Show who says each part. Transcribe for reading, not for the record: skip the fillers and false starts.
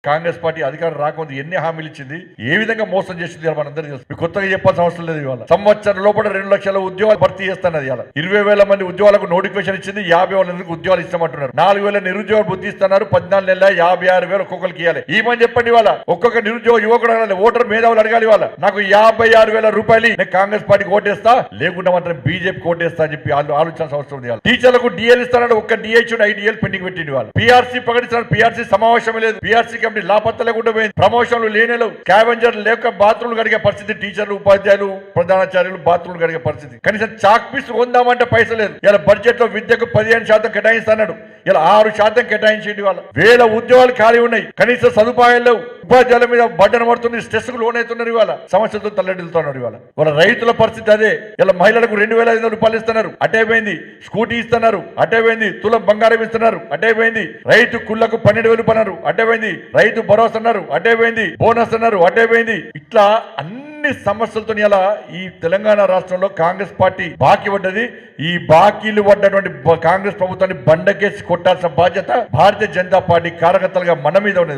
Speaker 1: Congress party అధికారం రాకముందు ఎన్ని హామీలు ఇచ్చింది, ఏ విధంగా మోసం చేసింది మనందరికీ తెలుసు. మీకు కొత్తగా చెప్పాల్సిన అవసరం లేదు. ఇవాళ సంవత్సరం లోపల 2 లక్షల ఉద్యోగాలు భర్తీ చేస్తున్నది. ఇవాళ 20,000 మంది ఉద్యోగాలకు నోటిఫికేషన్ ఇచ్చింది. 50,000 ఉద్యోగాలు ఇస్తామంటున్నారు. 4,000 నిరుద్యోగాలు బుద్ధి ఇస్తున్నారు. 14 నెలల 56,000 ఒక్కొక్కరికి ఇవ్వాలి. ఏమని చెప్పండి. ఇవాళ ఒక్కొక్క నిరుద్యోగ యువకుడు అడగాలి, ఓటర్ మేధావులు అడగాలి. ఇవాళ నాకు 56,000 రూపాయలు నేను కాంగ్రెస్ పార్టీకి ఓటేస్తా, లేకుండా మాత్రం బీజేపీకి ఓటేస్తా అని చెప్పి ఆలోచించాల్సిన అవసరం ఉంది. టీచర్లకు డిఎల్ ఇస్తాడు. ఒక్క డిహెచ్ ఐడిఎల్ పెండింగ్ పెట్టింది. వాళ్ళు పిఆర్సీ ప్రకటిస్తున్నారు. పిఆర్సీ సమావేశం లేదు. పిఆర్సీ కమిటీ లాపత్త లేకుండా పోయింది. ప్రమోషన్లు లేనేలు, క్యావెంజర్ లేక బాత్రూమ్లు కడిగే పరిస్థితి. టీచర్లు, ఉపాధ్యాయులు, ప్రధానాచార్యులు బాత్రూమ్లు కడిగే పరిస్థితి. కనీసం చాక్ పీస్ కొందామంటే పైసలు లేదు. ఇలా బడ్జెట్ లో విద్యకు 15% కేటాయిస్తున్నాడు. ఇలా 6% కేటాయించేది. వాళ్ళ వేల ఉద్యోగాలు ఖాళీ ఉన్నాయి. కనీస సదుపాయాలు లేవు. ఉపాధ్యాయుల మీద బడ్డన పడుతుంది. స్ట్రెస్ కు లోన్ అవుతున్నారు. ఇవాళ సమస్యలతో తల్లడిల్లుతున్నారు. ఇవాళ రైతుల పరిస్థితి అదే. ఇలా మహిళలకు 2,500 రూపాయలు ఇస్తున్నారు. అటైపోయింది. స్కూటీ ఇస్తున్నారు. అటైపోయింది. తులం బంగారం ఇస్తున్నారు. అటైపోయింది. రైతు కుళ్లకు 12,000 రూపాయలు. అటైపోయింది. రైతు భరోసా అన్నారు. అటైపోయింది. బోనస్ అన్నారు. అటైపోయింది. ఇట్లా అన్ని సమస్యలతో ఇలా ఈ తెలంగాణ రాష్ట్రంలో కాంగ్రెస్ పార్టీ బాకీ పడ్డది. ఈ బాకీలు పడ్డటువంటి కాంగ్రెస్ ప్రభుత్వాన్ని బండకేసి కొట్టాల్సిన బాధ్యత భారతీయ జనతా పార్టీ కార్యకర్తలుగా మన మీద ఉన్నది.